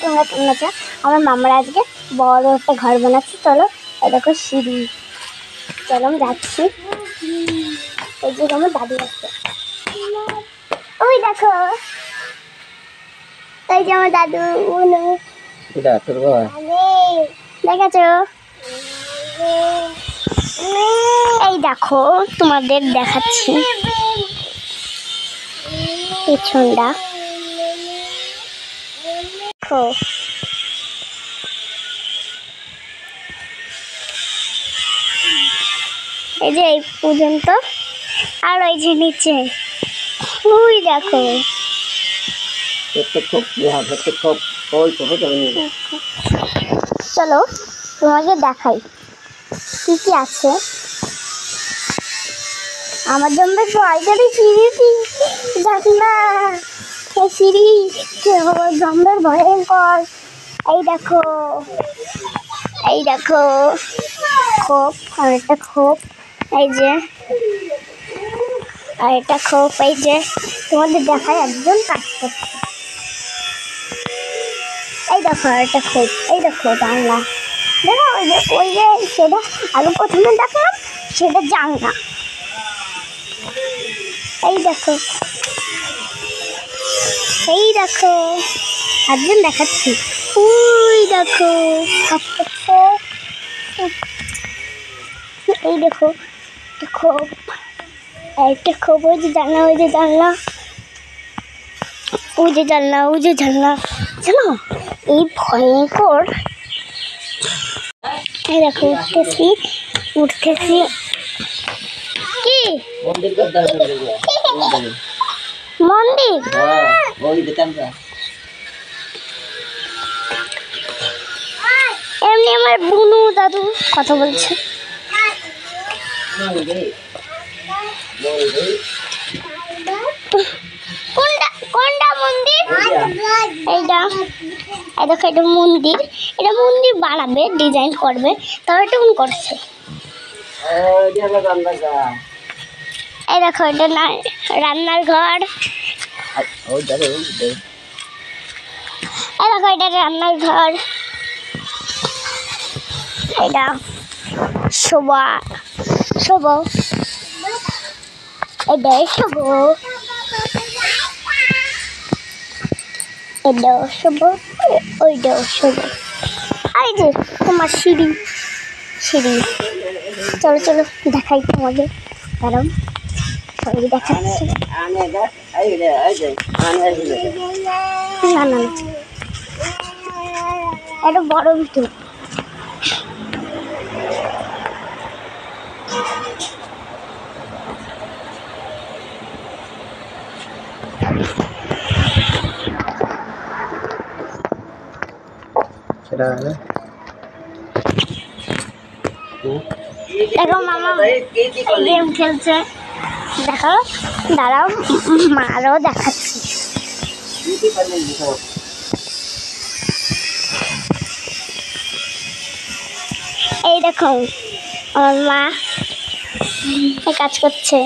তোমরা কেমন আছো? আমার মামারা আজকে বড় একটা ঘর বানাচ্ছে। চলো, এই দেখো সিঁড়ি। চলো আমি যাচ্ছি। এই যে আমার দাদু আছে, ওই দেখো, এই যে আমার দাদু। দেখেছো? এই দেখো, তোমাদের দেখাচ্ছি পেছনটা। এই যে এই পর্যন্ত, আর ওই যে নিচে ওই দেখো। চলো তোমাকে দেখাই কি কি আছে। আমার জন্য ভয়কারী সিঁড়ি, দেখ না এই সিঁড়ি জম্বের ভয়ঙ্কর। এই দেখো, এই দেখো খোপ, আর একটা খোপ, এই যে আর একটা খোপ। এই যে তোমাদের দেখায় একজন কাজ করছে। এই দেখো আর একটা খোপ, এই দেখো জানলা। দেখো ওই যে সেটা আগে প্রথমে দেখলাম, সেটা জানলা। এই দেখো, এই দেখো একজন দেখাচ্ছি, ওই দেখো কাজ করছে। এই দেখো খোপ, একটা খোপ, ওই যে জানলা, ওই যে জানলা, ওই যে জানলা, ওই যে জানলা। জানো এই ভয়ঙ্কর। এই দেখো উঠতেছি, উঠতেছি। কি মন্দির? এমনি আমার বুনু দাদু কথা বলছে। কোনটা মন্দির? এইটা। এই দেখো এটা মন্দির, এটা মন্দির বানাবে, ডিজাইন করবে, তবে এটা কোন করছে। এই দেখো এটা রান্নার ঘর। এই দেখো এটা রান্নার ঘর। এটা শোভা, শোভা, এটাই শোভা, এটাও শোভা, ওইটাও শোভা। এই যে তোমার সিঁড়ি, সিঁড়ি। চলো চলো দেখাই তোমাকে, কারণ সবাই দেখাচ্ছে। না না, এটা বড় ভিতর। দেখো মামা গেম খেলছে, দেখো দাঁড়াও মারও দেখাচ্ছি। এই দেখো আমার মা কাজ করছে।